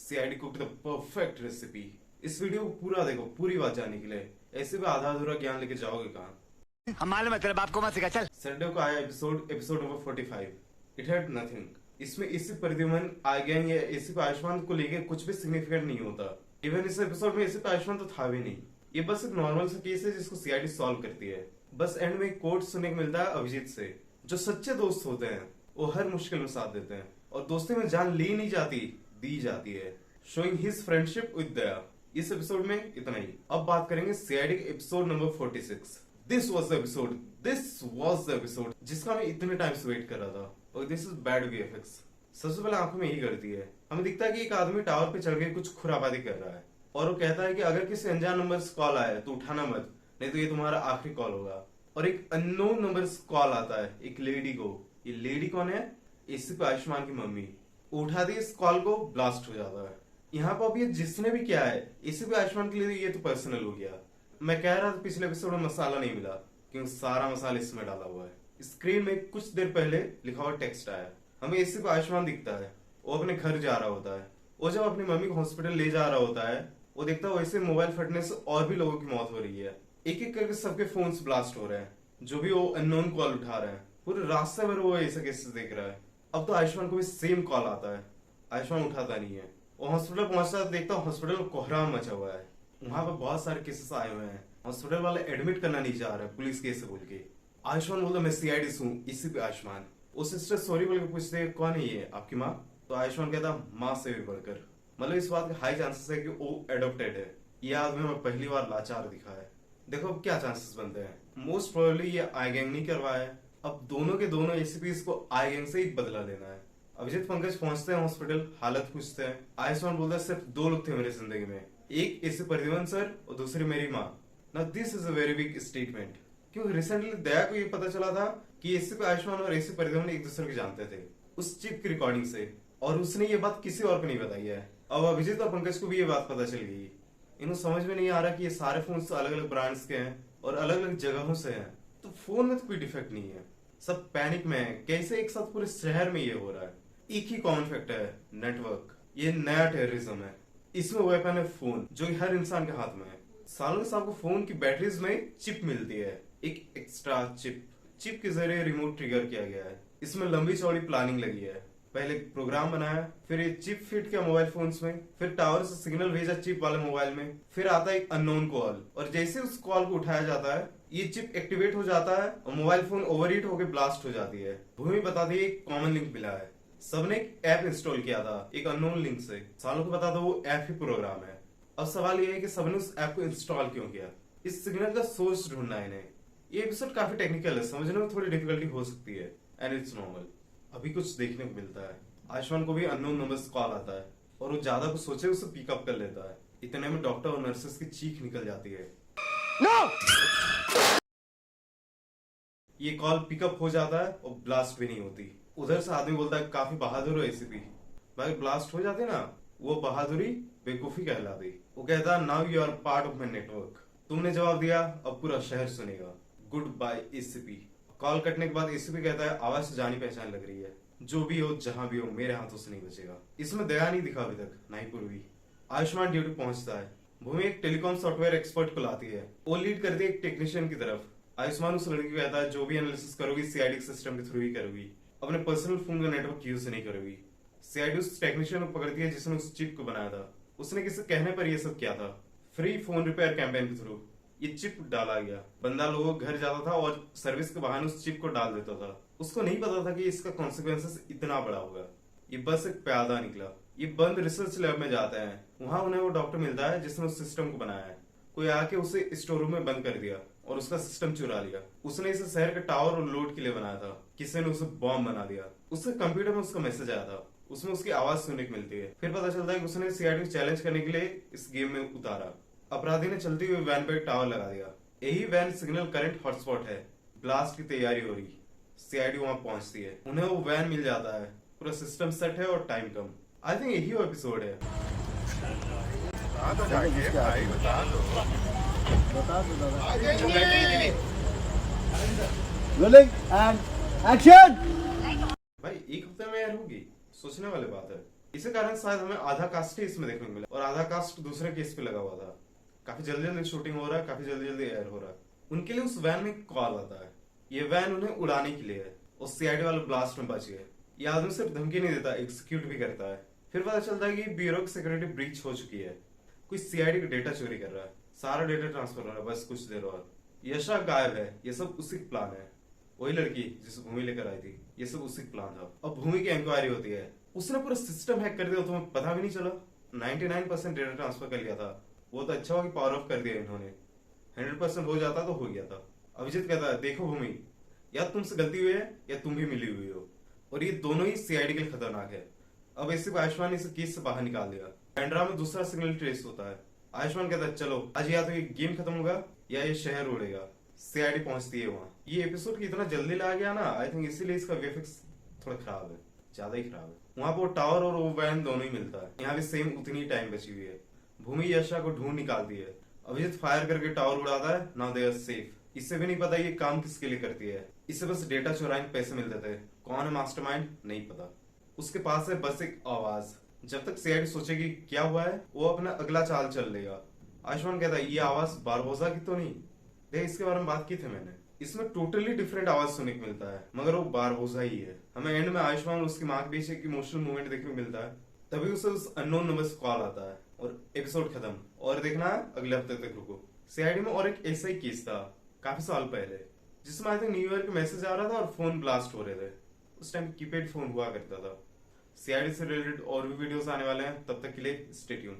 CID cook the perfect recipe. इस video को पूरा देखो, पूरी बात जानने के लिए। ऐसे भी आधा अधूरा ज्ञान लेके जाओगे कहाँ। हम मालूम है तेरे बाप को मत सिखा। चल संडे को आया episode number 45। It had nothing. इसमें इसी परिधमन आज्ञान या इसी पे आयुष्मान को लेके कुछ भी सिग्निफिकेंट नहीं होता। इवन इस एपिसोड में इसी पे आयुष्मान तो था भी नहीं। ये बस एक नॉर्मल सा केस है जिसको सीआईडी सॉल्व करती है। बस एंड में एक कोट सुनने को मिलता है अभिजीत से। जो सच्चे दोस्त होते हैं वो हर मुश्किल में साथ देते हैं और दोस्ती में जान ली नहीं जाती, दी जाती है। शोइंग हिज फ्रेंडशिप विद दया। इस एपिसोड में इतना ही। अब बात करेंगे सीआईडी के episode number 46। This was the episode जिसका मैं इतने टाइम से वेट कर रहा था। और दिस इज बैड वीएफएक्स। सबसे पहले आंखों में यही करती है। हमें दिखता है कि एक आदमी टावर पे चढ़ के कुछ खुराबादी कर रहा है और वो कहता है कि अगर किसी अनजान नंबर से कॉल आए तो उठाना मत, नहीं तो ये तुम्हारा आखिरी कॉल होगा। और एक अननोन नंबर से कॉल आता है एक लेडी को। ये लेडी कौन है? इसी पे आयुष्मान की मम्मी। उठाती इस कॉल को, ब्लास्ट हो जाता है। यहाँ पर अब ये जिसने भी किया है इसी पे आयुष्मान के लिए ये तो पर्सनल हो गया। मैं कह रहा था पिछले एपिसोड में मसाला नहीं मिला, क्योंकि सारा मसाला इसमें डाला हुआ है। स्क्रीन में कुछ देर पहले लिखा हुआ टेक्स्ट आया। हमें इसी पे आयुष्मान दिखता है। वो अपने घर जा रहा होता है। वो जब अपनी मम्मी को हॉस्पिटल ले जा रहा होता है, वो देखता है वैसे मोबाइल फटने से और भी लोगों की मौत हो रही है। एक एक करके सबके फोन्स ब्लास्ट हो रहे हैं, जो भी वो अननोन कॉल उठा रहे हैं। पूरे रास्ते भर वो ऐसे केसेस देख रहा है। अब तो आयुष्मान को भी सेम कॉल आता है। आयुष्मान उठाता नहीं है। वो हॉस्पिटल पहुंचता है, देखता है हॉस्पिटल में कोहराम मचा हुआ है। वहां पर बहुत सारे केसेस आए हुए हैं। हॉस्पिटल वाले एडमिट करना नहीं चाह रहे, पुलिस केस बोल के। आयुष्मान बोलता मैं सीआईडी हूँ। इसी पे आयुष्मान उस सिस्टर सॉरी बोल के पूछते हैं कौन है ये, आपकी माँ? तो आयुष्मान कहता माँ से भी बढ़कर। मतलब इस बात के हाई चांसेस है कि वो एडॉप्टेड है। ये आदमी में पहली बार लाचार दिखा है। देखो अब क्या चांसेस बनते हैं। मोस्ट प्रोबेबली ये आई गैंग नहीं करवाया है। अब दोनों के दोनों एसीपीज को आई गैंग से ही बदला लेना है। अभिजीत पंकज पहुंचते हैं हॉस्पिटल, हालत पूछते हैं। आयुष्मान बोलता है सिर्फ दो लोग थे मेरी जिंदगी में, एक एसी परिधमन सर और दूसरी मेरी माँ। Now this is a very big statement, क्योंकि रिसेंटली दया को ये पता चला था कि एसी पे आयुष्मान और एसी परिधमन एक दूसरे को जानते थे उस चिप की रिकॉर्डिंग से, और उसने ये बात किसी और को नहीं बताई है। अब अभिजीत और पंकज को भी ये बात पता चल गई। इन्हें समझ में नहीं आ रहा कि ये सारे फोन अलग अलग ब्रांड्स के हैं और अलग अलग जगहों से हैं। तो फोन में तो कोई डिफेक्ट नहीं है। सब पैनिक में है, कैसे एक साथ पूरे शहर में ये हो रहा है। एक ही कॉमन फैक्टर है, नेटवर्क। ये नया टेररिज्म है। इसमें वेपन है फोन, जो कि हर इंसान के हाथ में है। सालों के साल को फोन की बैटरीज में चिप मिलती है, एक एक्स्ट्रा चिप के जरिए रिमोट ट्रिगर किया गया है। इसमें लंबी चौड़ी प्लानिंग लगी है। पहले प्रोग्राम बनाया, फिर ये चिप फिट किया मोबाइल फोन्स में, फिर टावर से सिग्नल भेजा चिप वाले मोबाइल में, फिर आता है एक अननोन कॉल, और जैसे उस कॉल को उठाया जाता है ये चिप एक्टिवेट हो जाता है और मोबाइल फोन ओवरहीट होकर ब्लास्ट हो जाती है। भूमि बता दी एक कॉमन लिंक मिला है। सबने एक ऐप इंस्टॉल किया था एक अननोन लिंक से। सालों को बता दो वो ऐप ही प्रोग्राम है। अब सवाल ये है कि सबने उस ऐप को इंस्टॉल क्यों किया। इस सिग्नल का सोर्स ढूंढना है इन्हें। ये एपिसोड काफी टेक्निकल है, समझने में थोड़ी डिफिकल्टी हो सकती है, एंड इट्स नॉर्मल। अभी कुछ देखने को मिलता है। आयुष्मान को भी अननोन नंबर से कॉल आता है और वो ज्यादा कुछ सोचे उसे पिकअप कर लेता है। इतने में डॉक्टर और नर्सेस की चीख निकल जाती है। नो! ये कॉल पिकअप हो जाता है और ब्लास्ट भी नहीं होती। उधर से आदमी बोलता है काफी बहादुर हो एसीपी। भाई ब्लास्ट हो जाते ना, वो बहादुरी बेवकूफी कहलाती। वो कहता now you are part of my network. तुमने जवाब दिया, अब पूरा शहर सुनेगा। Good bye ACP. कॉल कटने के बाद एसीपी कहता है आवाज से जानी पहचान लग रही है। जो भी हो जहां भी हो मेरे हाथों से नहीं बचेगा। इसमें दया नहीं दिखा अभी तक, ना ही पूर्वी। आयुष्मान ड्यूटी पहुंचता है। भूमि एक टेलीकॉम सॉफ्टवेयर एक्सपर्ट को लाती है। वो लीड करती है एक टेक्नीशियन की तरफ। आयुष्मान उस लड़की को कहता है जो भी एनालिसिस करोगी सीआईडी सिस्टम के थ्रू ही करोगी, अपने पर्सनल फोन का नेटवर्क यूज नहीं करोगी। सीआईडी उस टेक्नीशियन को पकड़ती है जिसने उस चिप को बनाया था। उसने किसी कहने पर यह सब किया था। फ्री फोन रिपेयर कैंपेन के थ्रू ये चिप डाला गया। बंदा लोगों के घर जाता था और सर्विस के बहाने उस चिप को डाल देता था। उसको नहीं पता था कि इसका कॉन्सिक्वेंसेस इतना बड़ा होगा। ये बस एक प्यादा निकला। ये बंद रिसर्च लैब में जाते हैं। वहां उन्हें वो डॉक्टर मिलता है जिसने उस सिस्टम को बनाया है। कोई आके उसे स्टोर रूम में बंद कर दिया और उसका सिस्टम चुरा लिया। उसने इसे शहर के टावर और लोड के लिए बनाया था। किसी ने उसे बॉम्ब बना दिया। उसके कंप्यूटर में उसका मैसेज आया था। उसमें उसकी आवाज सुनने को मिलती है। फिर पता चलता है कि उसने सीआईडी चैलेंज करने के लिए इस गेम में उतारा। अपराधी ने चलती हुई वैन पर टावर लगा दिया। यही वैन सिग्नल करंट हॉटस्पॉट है। ब्लास्ट की तैयारी हो रही। सीआईडी वहां पहुंचती है। उन्हें वो वैन मिल जाता है। पूरा सिस्टम सेट है और टाइम कम। आई थिंक यही वो एपिसोड है। Rolling and action. भाई एक हफ्ते में यार होगी, सोचने वाली बात है। इसी कारण शायद हमें आधा कास्ट ही इसमें देखने को मिला और आधा कास्ट दूसरे केस पे लगा हुआ था। काफी जल्दी जल्दी शूटिंग हो रहा है, काफी जल्दी जल्दी एयर हो रहा है। उनके लिए उस वैन में कॉल आता है। ये वैन उन्हें उड़ाने के लिए है और सीआईडी वाले ब्लास्ट में बच गए। ये आदमी सिर्फ धमकी नहीं देता, एग्जीक्यूट भी करता है। फिर पता चलता है कि ब्यूरो की सिक्योरिटी ब्रीच हो चुकी है। कोई सीआईडी का डेटा चोरी कर रहा है, सारा डेटा ट्रांसफर हो रहा है बस कुछ देर और। यशा गायब है, ये सब उसी का प्लान है। वही लड़की जिसे भूमि लेकर आई थी, ये सब उसी का प्लान था। अब भूमि की इंक्वायरी होती है, उसने पूरा सिस्टम हैक कर दिया, तुम्हें पता भी नहीं चला। 99% डेटा ट्रांसफर कर लिया था। वो तो अच्छा हुआ कि पावर ऑफ कर दिया इन्होंने। 100% हो जाता तो हो गया था। अभिजीत कहता है, देखो भूमि, या तुमसे गलती हुई है या तुम भी मिली हुई हो, और ये दोनों ही सीआईडी के लिए खतरनाक है। अब इसी को आयुष्मान ने इस केस से बाहर निकाल दिया। बैंड्रा में दूसरा सिग्नल ट्रेस होता है। आयुष्मान कहता है, चलो आज या तो ये गेम खत्म होगा या ये शहर उड़ेगा। सीआईडी पहुंचती है वहां। ये एपिसोड इतना जल्दी ला गया ना, आई थिंक इसीलिए इसका वीएफएक्स थोड़ा खराब है, ज्यादा ही खराब है। वहां पर वो टावर और वो वैन दोनों ही मिलता है। यहाँ भी सेम उतनी टाइम बची हुई है। भूमि यशा को ढूंढ निकालती है। अभिजीत फायर करके टावर उड़ाता है। Now they are safe. इससे भी नहीं पता ये काम किसके लिए करती है। इससे बस डेटा चुराने पैसे मिलते थे। कौन है मास्टरमाइंड नहीं पता। उसके पास है बस एक आवाज। जब तक सीआईडी सोचेगी क्या हुआ है, वो अपना अगला चाल चल लेगा। आयुष्मान कहता है, ये आवाज बारबोसा की तो नहीं? देख, इसके बारे में बात की थी मैंने। इसमें टोटली डिफरेंट आवाज सुनने को मिलता है, मगर वो बारबोसा ही है। हमें एंड में आयुष्मान और उसकी माँ के बीच एक इमोशनल मूवमेंट देखने को मिलता है। तभी उसे उस अननोन नंबर से कॉल आता है और एपिसोड खत्म। और देखना है अगले हफ्ते तक रुको। सीआईडी में और एक ऐसा ही केस था काफी साल पहले, जिसमें आई थिंक न्यू ईयर का मैसेज आ रहा था और फोन ब्लास्ट हो रहे थे। उस टाइम कीपैड फोन हुआ करता था। सीआईडी से रिलेटेड और भी वीडियोस आने वाले हैं, तब तक के लिए स्टे ट्यून्ड।